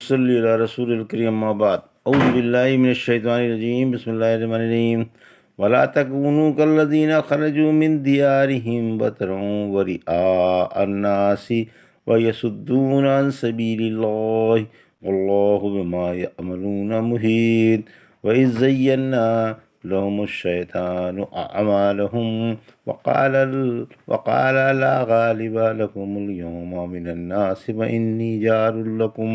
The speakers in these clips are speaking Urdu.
صلی علی رسول الکریم اما بعد اعوذ باللہ من الشیطان الرجیم بسم اللہ الرحمن الرحیم ولا تکونوا کالذین خرجوا من دیارہم بطرا ورئاء الناس ویصدون عن سبیل اللہ واللہ بما یعملون محیط وإذ زینا لهم الشیطان اعمالهم وقال لا غالب لكم اليوم من الناس وإني جار لكم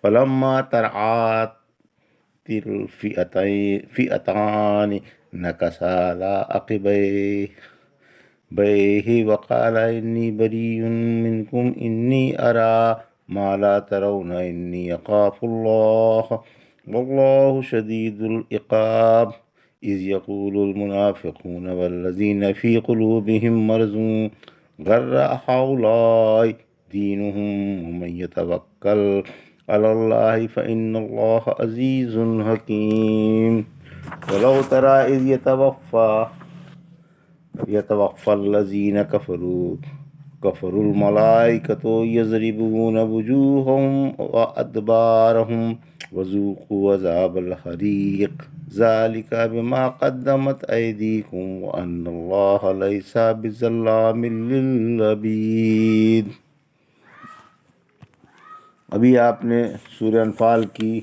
فلما ترعات الفئتان نكص على عقبيه وقال إني بريء منكم إني أرى ما لا ترون إني أخاف الله والله شديد العقاب إذ يقول المنافقون والذين في قلوبهم مرض غر هؤلاء دينهم ومن يتوكل على الله فإن الله عزيز حكيم ولو ترى إذ يتوفى الذين كفروا الملائكة يضربون وجوههم وأدبارهم وذوقوا عذاب الحريق ذلك بما قدمت أيديكم وأن الله ليس بظلام للعبيد۔ ابھی آپ نے سورہ انفال کی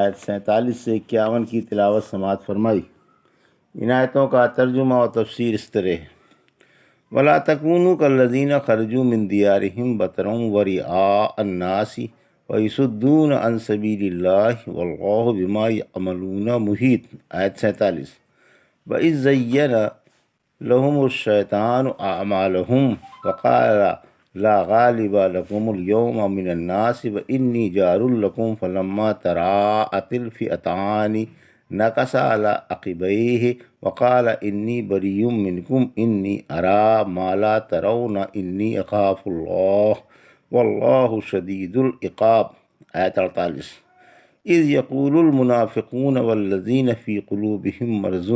آیت 47 سے 51 کی تلاوت سماعت فرمائی۔ ان آیتوں کا ترجمہ و تفسیر اس طرح ہے: وَلَا تَكُونُوا كَالَّذِينَ خَرَجُوا مِن دِيَارِهِمْ بَطْرًا وَرِئَاءَ النَّاسِ وَيَصُدُّونَ عَن سَبِيلِ اللَّهِ وَاللَّهُ بِمَا يَعْمَلُونَ مُحِيطٌ۔ آیت 47۔ وَإِذْ زَيَّنَ لَهُمُ الشَّيْطَانُ أَعْمَالَهُمْ وَقَالَ لا غالب لكم اليوم من الناس وإني جار لكم فلما تراءت الفئتان نكص على عقبيه وقال إني بريء منكم إني أرى ما لا ترون إني أخاف الله والله شديد العقاب۔ آیت 48۔ إذ يقول المنافقون والذين في قلوبهم مرض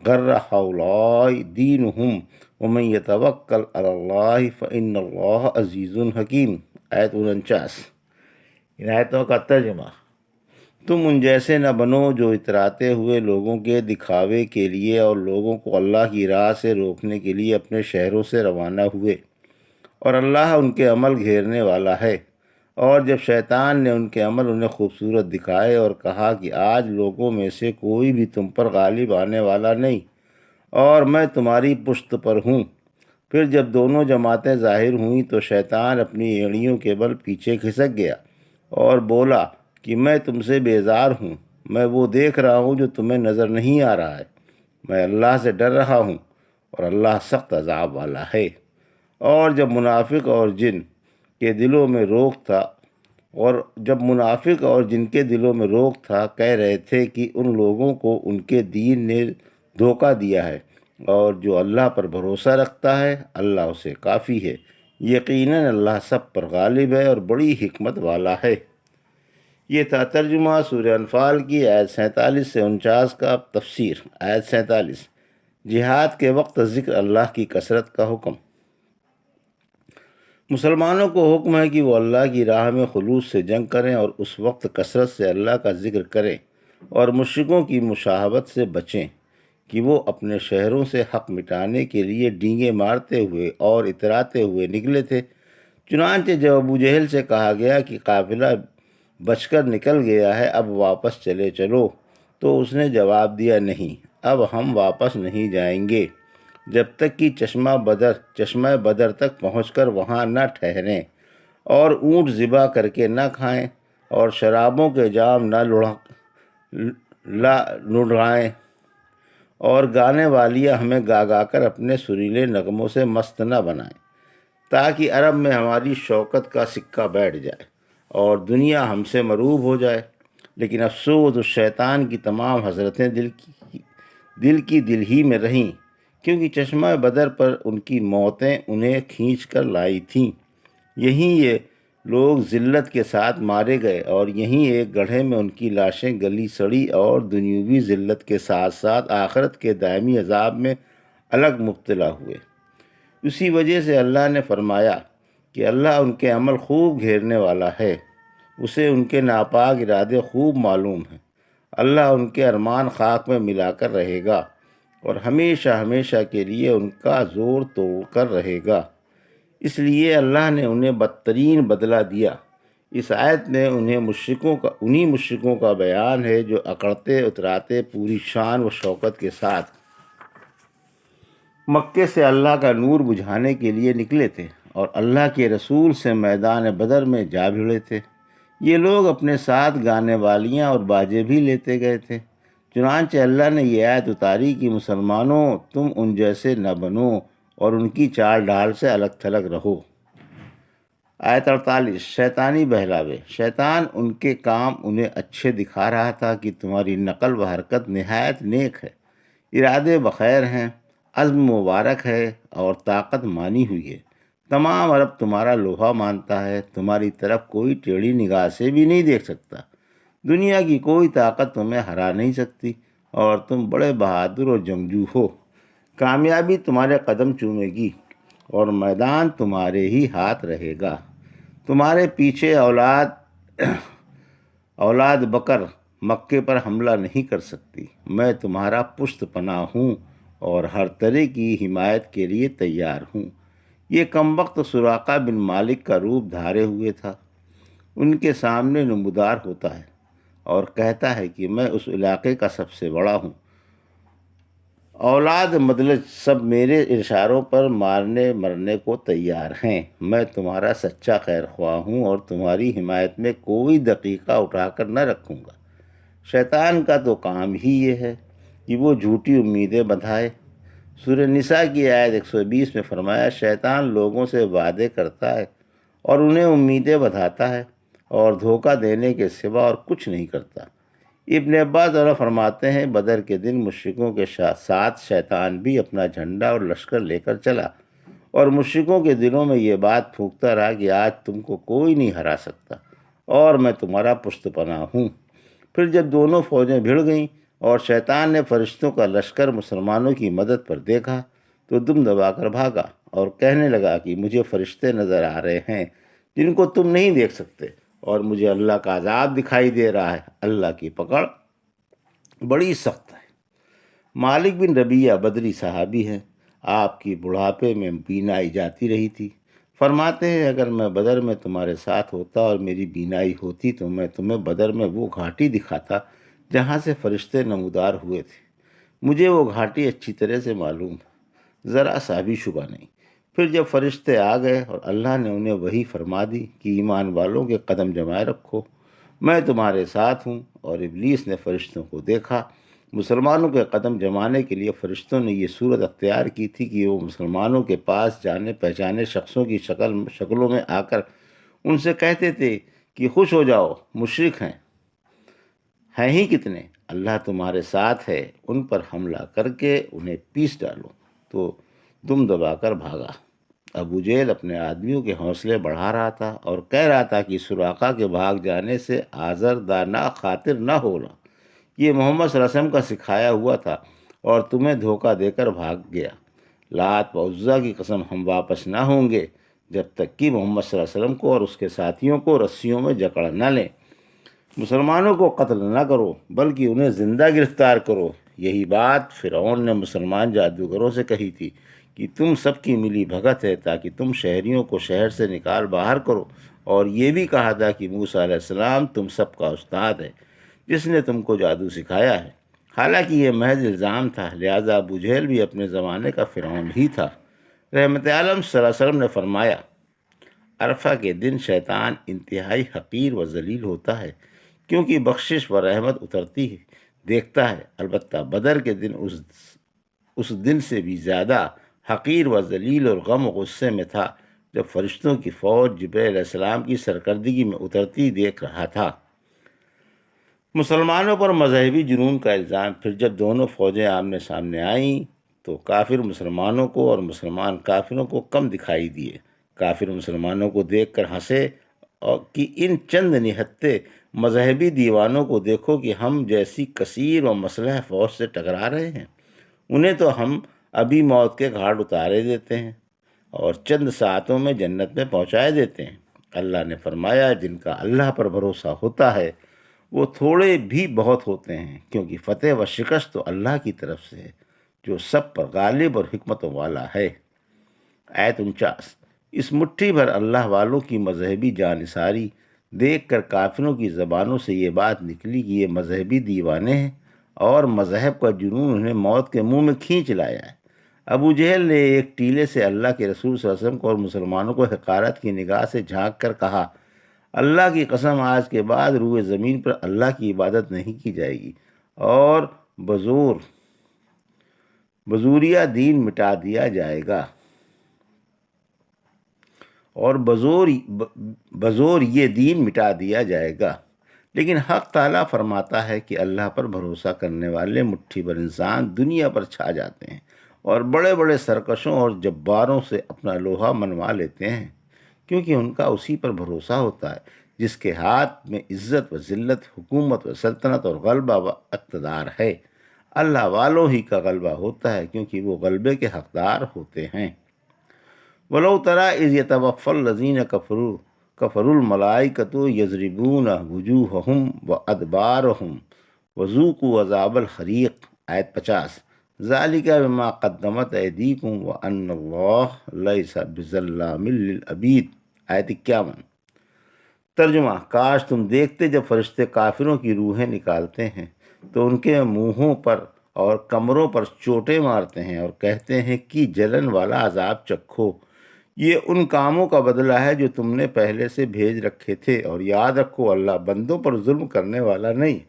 غر هؤلاء دينهم ومن يتوکل علی اللہ فإن اللہ عزیز حکیم۔ آیت 49۔ ان آیتوں کا ترجمہ: تم ان جیسے نہ بنو جو اتراتے ہوئے لوگوں کے دکھاوے کے لیے اور لوگوں کو اللہ کی راہ سے روکنے کے لیے اپنے شہروں سے روانہ ہوئے، اور اللہ ان کے عمل گھیرنے والا ہے۔ اور جب شیطان نے ان کے عمل انہیں خوبصورت دکھائے اور کہا کہ آج لوگوں میں سے کوئی بھی تم پر غالب آنے والا نہیں اور میں تمہاری پشت پر ہوں، پھر جب دونوں جماعتیں ظاہر ہوئیں تو شیطان اپنی ایڑیوں کے بل پیچھے کھسک گیا اور بولا کہ میں تم سے بیزار ہوں، میں وہ دیکھ رہا ہوں جو تمہیں نظر نہیں آ رہا ہے، میں اللہ سے ڈر رہا ہوں اور اللہ سخت عذاب والا ہے۔ اور جب منافق اور جن کے دلوں میں روک تھا کہہ رہے تھے کہ ان لوگوں کو ان کے دین نے دھوکہ دیا ہے، اور جو اللہ پر بھروسہ رکھتا ہے اللہ اسے کافی ہے، یقیناً اللہ سب پر غالب ہے اور بڑی حکمت والا ہے۔ یہ تھا ترجمہ سورہ انفال کی آیت 47 سے 49 کا۔ تفسیر۔ آیت 47۔ جہاد کے وقت ذکر اللہ کی کثرت کا حکم۔ مسلمانوں کو حکم ہے کہ وہ اللہ کی راہ میں خلوص سے جنگ کریں اور اس وقت کثرت سے اللہ کا ذکر کریں اور مشرکوں کی مشابہت سے بچیں کہ وہ اپنے شہروں سے حق مٹانے کے لیے ڈینگے مارتے ہوئے اور اتراتے ہوئے نکلے تھے۔ چنانچہ جب ابو جہل سے کہا گیا کہ قافلہ بچ کر نکل گیا ہے، اب واپس چلو، تو اس نے جواب دیا نہیں، اب ہم واپس نہیں جائیں گے جب تک کہ چشمہ بدر تک پہنچ کر وہاں نہ ٹھہریں اور اونٹ ذبح کر کے نہ کھائیں اور شرابوں کے جام نہ لڑھائیں اور گانے والیاں ہمیں گا کر اپنے سریلے نغموں سے مست نہ بنائیں، تاکہ عرب میں ہماری شوکت کا سکہ بیٹھ جائے اور دنیا ہم سے مروب ہو جائے۔ لیکن افسوس، اس شیطان کی تمام حسرتیں دل ہی میں رہیں، کیونکہ چشمہ بدر پر ان کی موتیں انہیں کھینچ کر لائی تھیں۔ یہیں یہ لوگ ذلت کے ساتھ مارے گئے اور یہیں ایک گڑھے میں ان کی لاشیں گلی سڑی اور دنیوی ذلت کے ساتھ ساتھ آخرت کے دائمی عذاب میں الگ مبتلا ہوئے۔ اسی وجہ سے اللہ نے فرمایا کہ اللہ ان کے عمل خوب گھیرنے والا ہے اسے ان کے ناپاک ارادے خوب معلوم ہیں۔ اللہ ان کے ارمان خاک میں ملا کر رہے گا اور ہمیشہ ہمیشہ کے لیے ان کا زور توڑ کر رہے گا۔ اس لیے اللہ نے انہیں بدترین بدلہ دیا۔ اس آیت میں انہی مشرکوں کا بیان ہے جو اکڑتے اتراتے پوری شان و شوکت کے ساتھ مکے سے اللہ کا نور بجھانے کے لیے نکلے تھے اور اللہ کے رسول سے میدان بدر میں جا بھیڑے تھے۔ یہ لوگ اپنے ساتھ گانے والیاں اور باجے بھی لیتے گئے تھے۔ چنانچہ اللہ نے یہ آیت اتاری کہ مسلمانوں، تم ان جیسے نہ بنو اور ان کی چال ڈھال سے الگ تھلگ رہو۔ آیت 48، شیطانی بہلاوے۔ شیطان ان کے کام انہیں اچھے دکھا رہا تھا کہ تمہاری نقل و حرکت نہایت نیک ہے، ارادے بخیر ہیں، عزم مبارک ہے اور طاقت مانی ہوئی ہے۔ تمام عرب تمہارا لوہا مانتا ہے، تمہاری طرف کوئی ٹیڑھی نگاہ سے بھی نہیں دیکھ سکتا۔ دنیا کی کوئی طاقت تمہیں ہرا نہیں سکتی اور تم بڑے بہادر اور جنگجو ہو۔ کامیابی تمہارے قدم چومے گی اور میدان تمہارے ہی ہاتھ رہے گا۔ تمہارے پیچھے اولاد بکر مکے پر حملہ نہیں کر سکتی۔ میں تمہارا پشت پناہ ہوں اور ہر طرح کی حمایت کے لیے تیار ہوں۔ یہ کمبخت سراقہ بن مالک کا روپ دھارے ہوئے تھا۔ ان کے سامنے نمودار ہوتا ہے اور کہتا ہے کہ میں اس علاقے کا سب سے بڑا ہوں۔ اولاد مدلج سب میرے اشاروں پر مارنے مرنے کو تیار ہیں۔ میں تمہارا سچا خیر خواہ ہوں اور تمہاری حمایت میں کوئی دقیقہ اٹھا کر نہ رکھوں گا۔ شیطان کا تو کام ہی یہ ہے کہ وہ جھوٹی امیدیں بندھائے۔ سورہ نساء کی آیت 120 میں فرمایا، شیطان لوگوں سے وعدے کرتا ہے اور انہیں امیدیں بندھاتا ہے اور دھوکہ دینے کے سوا اور کچھ نہیں کرتا۔ ابن عباس فرماتے ہیں، بدر کے دن مشرکوں کے ساتھ شیطان بھی اپنا جھنڈا اور لشکر لے کر چلا اور مشرکوں کے دلوں میں یہ بات پھونکتا رہا کہ آج تم کو کوئی نہیں ہرا سکتا اور میں تمہارا پشت پناہ ہوں۔ پھر جب دونوں فوجیں بھڑ گئیں اور شیطان نے فرشتوں کا لشکر مسلمانوں کی مدد پر دیکھا تو دم دبا کر بھاگا اور کہنے لگا کہ مجھے فرشتے نظر آ رہے ہیں جن کو تم نہیں دیکھ سکتے، اور مجھے اللہ کا عذاب دکھائی دے رہا ہے۔ اللہ کی پکڑ بڑی سخت ہے۔ مالک بن ربیعہ بدری صحابی ہیں۔ آپ کی بڑھاپے میں بینائی جاتی رہی تھی۔ فرماتے ہیں، اگر میں بدر میں تمہارے ساتھ ہوتا اور میری بینائی ہوتی تو میں تمہیں بدر میں وہ گھاٹی دکھاتا جہاں سے فرشتے نمودار ہوئے تھے۔ مجھے وہ گھاٹی اچھی طرح سے معلوم ہے، ذرا سا بھی شبہ نہیں۔ پھر جب فرشتے آ گئے اور اللہ نے انہیں وحی فرما دی کہ ایمان والوں کے قدم جمائے رکھو، میں تمہارے ساتھ ہوں، اور ابلیس نے فرشتوں کو دیکھا۔ مسلمانوں کے قدم جمانے کے لیے فرشتوں نے یہ صورت اختیار کی تھی کہ وہ مسلمانوں کے پاس جانے پہچانے شخصوں کی شکلوں میں آ کر ان سے کہتے تھے کہ خوش ہو جاؤ، مشرک ہیں ہی کتنے، اللہ تمہارے ساتھ ہے، ان پر حملہ کر کے انہیں پیس ڈالو۔ تو دم دبا کر بھاگا۔ ابو جہل اپنے آدمیوں کے حوصلے بڑھا رہا تھا اور کہہ رہا تھا کہ سراقہ کے بھاگ جانے سے آزردانہ خاطر نہ ہونا، یہ محمد صلی اللہ علیہ وسلم کا سکھایا ہوا تھا اور تمہیں دھوکہ دے کر بھاگ گیا۔ لات و عزیٰ کی قسم، ہم واپس نہ ہوں گے جب تک کہ محمد صلی اللہ علیہ وسلم کو اور اس کے ساتھیوں کو رسیوں میں جکڑ نہ لیں۔ مسلمانوں کو قتل نہ کرو بلکہ انہیں زندہ گرفتار کرو۔ یہی بات فرعون نے مسلمان جادوگروں سے کہی تھی کہ تم سب کی ملی بھگت ہے تاکہ تم شہریوں کو شہر سے نکال باہر کرو، اور یہ بھی کہا تھا کہ موسیٰ علیہ السلام تم سب کا استاد ہے جس نے تم کو جادو سکھایا ہے۔ حالانکہ یہ محض الزام تھا، لہٰذا ابو جہل بھی اپنے زمانے کا فرعون ہی تھا۔ رحمت عالم صلی اللہ علیہ وسلم نے فرمایا، عرفہ کے دن شیطان انتہائی حقیر و ذلیل ہوتا ہے کیونکہ بخشش و رحمت اترتی ہے دیکھتا ہے، البتہ بدر کے دن اس دن سے بھی زیادہ حقیر و ذلیل اور غم و غصے میں تھا جب فرشتوں کی فوج جبرائیل علیہ السلام کی سرکردگی میں اترتی دیکھ رہا تھا۔ مسلمانوں پر مذہبی جنون کا الزام۔ پھر جب دونوں فوجیں آمنے سامنے آئیں تو کافر مسلمانوں کو اور مسلمان کافروں کو کم دکھائی دیے۔ کافر مسلمانوں کو دیکھ کر ہنسے اور کہ ان چند نہتے مذہبی دیوانوں کو دیکھو کہ ہم جیسی کثیر و مسلح فوج سے ٹکرا رہے ہیں، انہیں تو ہم ابھی موت کے گھاٹ اتارے دیتے ہیں اور چند ساعتوں میں جنت میں پہنچائے دیتے ہیں، اللہ نے فرمایا جن کا اللہ پر بھروسہ ہوتا ہے وہ تھوڑے بھی بہت ہوتے ہیں، کیونکہ فتح و شکست تو اللہ کی طرف سے ہے جو سب پر غالب اور حکمتوں والا ہے۔ آیت 49۔ اس مٹھی بھر اللہ والوں کی مذہبی جانثاری دیکھ کر کافروں کی زبانوں سے یہ بات نکلی کہ یہ مذہبی دیوانے ہیں اور مذہب کا جنون انہیں موت کے منہ میں کھینچ لایا ہے۔ ابو جہل نے ایک ٹیلے سے اللہ کے رسول صلی اللہ علیہ وسلم کو اور مسلمانوں کو حقارت کی نگاہ سے جھانک کر کہا، اللہ کی قسم آج کے بعد روئے زمین پر اللہ کی عبادت نہیں کی جائے گی اور بزوریا دین مٹا دیا جائے گا اور بزور یہ دین مٹا دیا جائے گا۔ لیکن حق تعالیٰ فرماتا ہے کہ اللہ پر بھروسہ کرنے والے مٹھی بھر انسان دنیا پر چھا جاتے ہیں اور بڑے بڑے سرکشوں اور جباروں سے اپنا لوہا منوا لیتے ہیں، کیونکہ ان کا اسی پر بھروسہ ہوتا ہے جس کے ہاتھ میں عزت و ذلت، حکومت و سلطنت اور غلبہ و اقتدار ہے۔ اللہ والوں ہی کا غلبہ ہوتا ہے کیونکہ وہ غلبے کے حقدار ہوتے ہیں۔ وَلَوْ تَرَىٰ إِذْ يَتَوَفَّى الَّذِينَ كَفَرُوا الْمَلَائِكَةُ يَضْرِبُونَ وُجُوهَهُمْ وَأَدْبَارَهُمْ وَذُوقُوا عَذَابَ الْحَرِيقِ۔ آیت 50۔ ذَلِكَ بِمَا قَدَّمَتْ أَيْدِيكُمْ وَأَنَّ اللَّهَ لَيْسَ بِظَلَّامٍ لِّلْعَبِيدِ۔ آیت 51۔ ترجمہ: کاش تم دیکھتے جب فرشتے کافروں کی روحیں نکالتے ہیں تو ان کے منہوں پر اور کمروں پر چوٹیں مارتے ہیں اور کہتے ہیں کہ جلن والا عذاب چکھو، یہ ان کاموں کا بدلہ ہے جو تم نے پہلے سے بھیج رکھے تھے، اور یاد رکھو اللہ بندوں پر ظلم کرنے والا نہیں۔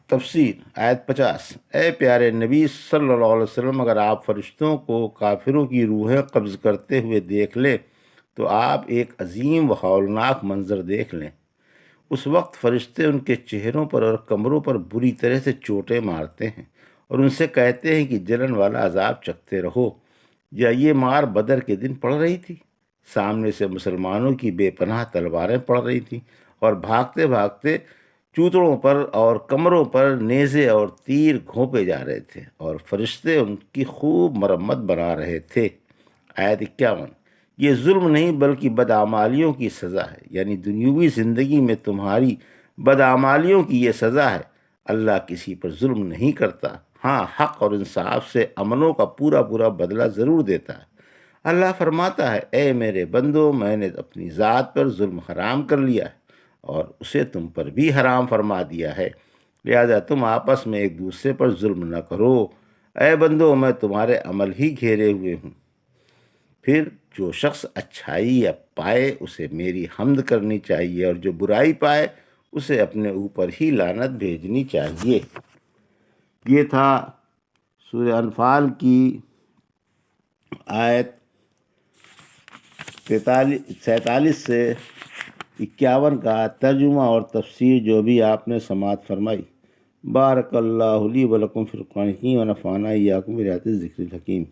تفسیر۔ آیت 50۔ اے پیارے نبی صلی اللہ علیہ وسلم، اگر آپ فرشتوں کو کافروں کی روحیں قبض کرتے ہوئے دیکھ لیں تو آپ ایک عظیم و ہولناک منظر دیکھ لیں۔ اس وقت فرشتے ان کے چہروں پر اور کمروں پر بری طرح سے چوٹیں مارتے ہیں اور ان سے کہتے ہیں کہ جلن والا عذاب چکھتے رہو۔ یا یہ مار بدر کے دن پڑ رہی تھی۔ سامنے سے مسلمانوں کی بے پناہ تلواریں پڑ رہی تھیں اور بھاگتے بھاگتے چوتڑوں پر اور کمروں پر نیزے اور تیر گھونپے جا رہے تھے اور فرشتے ان کی خوب مرمت بنا رہے تھے۔ آیت 51۔ یہ ظلم نہیں بلکہ بدعمالیوں کی سزا ہے، یعنی دنیوی زندگی میں تمہاری بدعمالیوں کی یہ سزا ہے۔ اللہ کسی پر ظلم نہیں کرتا، ہاں حق اور انصاف سے عملوں کا پورا پورا بدلہ ضرور دیتا ہے۔ اللہ فرماتا ہے، اے میرے بندو، میں نے اپنی ذات پر ظلم حرام کر لیا ہے اور اسے تم پر بھی حرام فرما دیا ہے، لہذا تم آپس میں ایک دوسرے پر ظلم نہ کرو۔ اے بندو، میں تمہارے عمل ہی گھیرے ہوئے ہوں۔ پھر جو شخص اچھائی پائے اسے میری حمد کرنی چاہیے، اور جو برائی پائے اسے اپنے اوپر ہی لعنت بھیجنی چاہیے۔ یہ تھا سورہ انفال کی آیت 47 سے 51 کا ترجمہ اور تفسیر جو بھی آپ نے سماعت فرمائی۔ بارک اللہ لی و لکم فی القرآن الحکیم و نفعنی وایاکم بآیات الذکر الحکیم۔